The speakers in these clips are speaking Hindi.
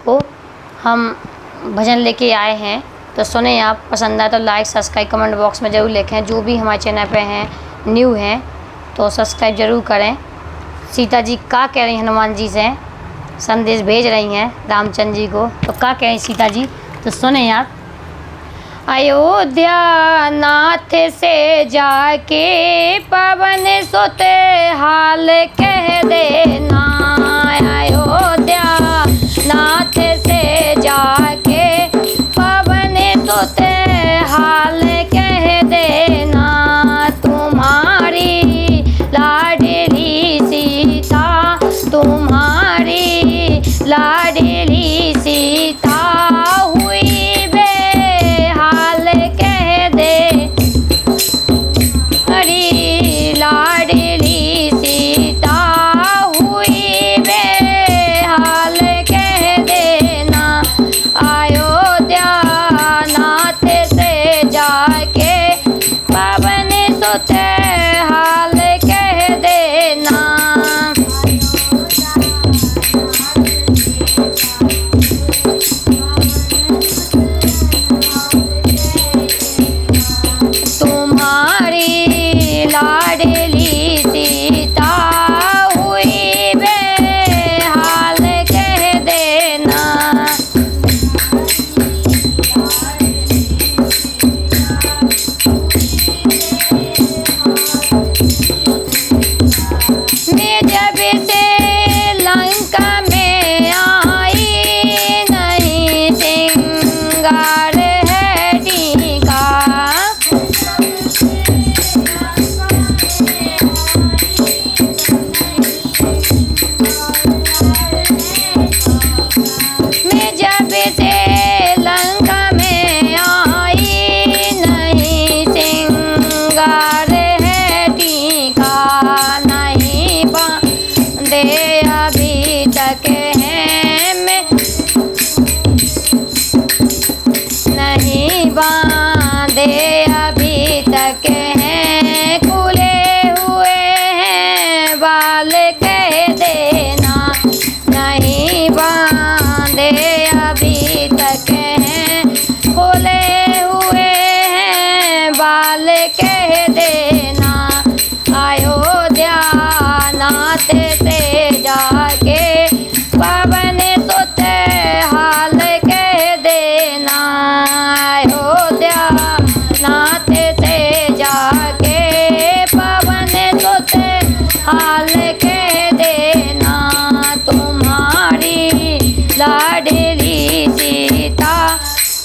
को हम भजन लेके आए हैं, तो सुने आप। पसंद आए तो लाइक सब्सक्राइब कमेंट बॉक्स में ज़रूर लिखें। जो भी हमारे चैनल पे हैं न्यू हैं तो सब्सक्राइब ज़रूर करें। सीता जी क्या कह रही हनुमान जी से, संदेश भेज रही हैं रामचंद्र जी को, तो क्या कह रही सीता जी, तो सुने आप। अयोध्या नाथ से जाके पवन सुत हाल कह देना। अयोध्या नाथ से जाके पवन सुत हाल कह देना। तुम्हारी लाडली सीता, तुम्हारी लाडली सीता हुई बेहाल कह दे। हरी लाडली सीता हुई बेहाल कह देना। अयोध्या नाथ से जाके पवन सुत हाल कह देना। तुम्हारी लाडली सीता हुई बेहाल कह देना। मैं जब से लंका में आई, नहीं सिंगार है टीका। मैं जब से लंका में आई, नहीं सिंगार है टीका। नहीं बांधे अभी तक है मैं, नहीं बांधे अभी तक हैं, खुले हुए हैं बाल कह देना। नहीं बांधे अभी तक हैं, खुले हुए हैं बाल कह देना। अयोध्या नाथ से जाके पवन सुत हाल कह देना। अयोध्या नाथ से जाके पवन सुत हाल कह देना। तुम्हारी लाडली सीता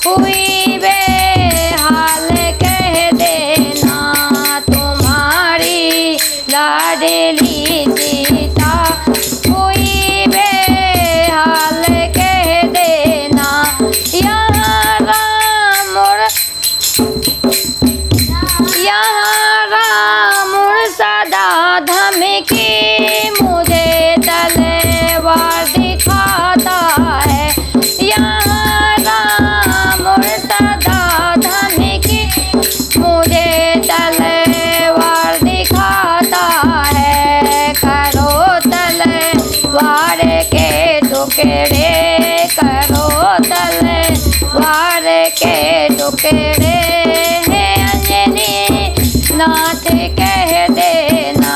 हुई बेहाल कह देना। तुम्हारी लाडली सीता हुई बेहाल कह देना। यहाँ राम सदा धमकी मुझे तलवार दिखाता है। यहाँ राम सदा धमकी मुझे तलवार दिखाता है। करो तलवार के टुकड़े, करो तलवार के टुकड़े है अंजनी नाथ कह देना।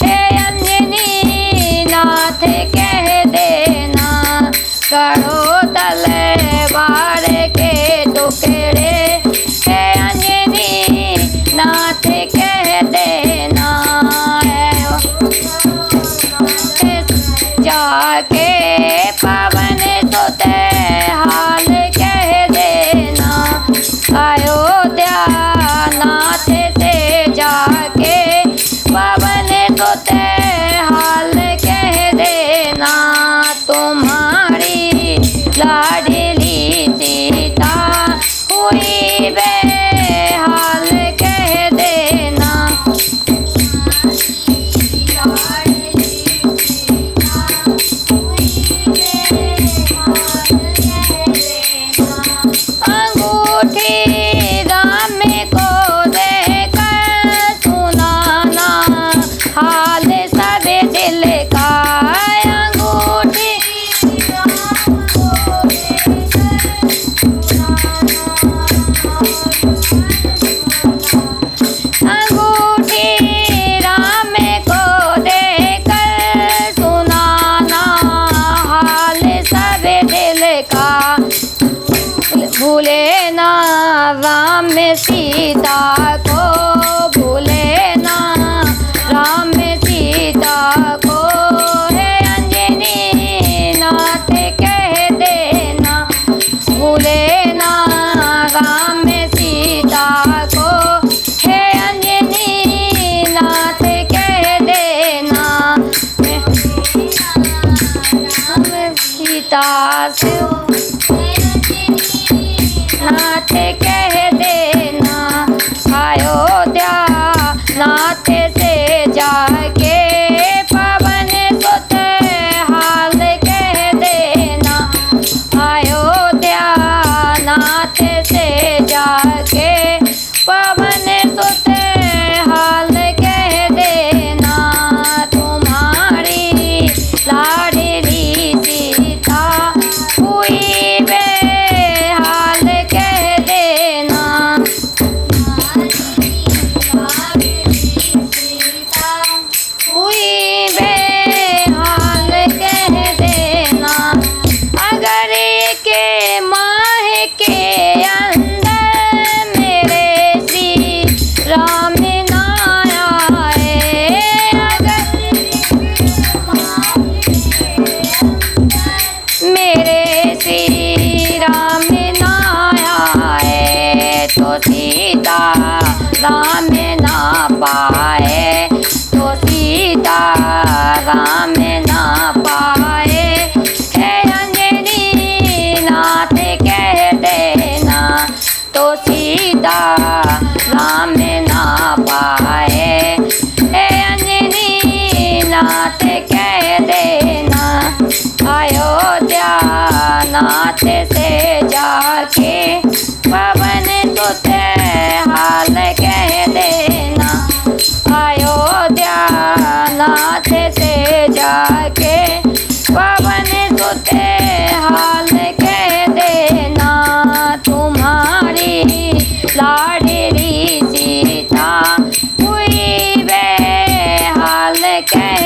हे अंजनी नाथ कह देना। करो तलवार के टुकड़े है अंजनी नाथ कह देना। जाके पवन सुत हाल कह देना। अयोध्या नाथ से जाके पवन सुत हाल कह देना। तुम्हारी लाड राम सीता को भूले ना, राम सीता को हे अंजनी नाथ कह देना, भूले ना राम सीता को हे अंजनी नाथ कह देना। राम सीता से नाथ कह देना, अयोध्या नाथ से जाके पवन सुत हाल कह देना, अयोध्या नाथ से जाके पवन सुत हाल कह देना। तुम्हारी लाडली सीता हुई बेहाल कह देना, हुई बेहाल कह देना। अगर के माह के अंदर मेरे श्री राम ना आए, अगर मेरे श्री राम ना आए, तो सीता राम ना पाए, तो सीता राम ना पाए, हे अंजनी नाथ कह देना, तो सीता राम ना पाए, हे अंजनी नाथ कह देना। अयोध्या नाथ से जाके पवन सुत हाल कह देना, अयोध्या नाथ से जाके पवन सुत हाल कह देना। तुम्हारी लाडली सीता हुई बेहाल कह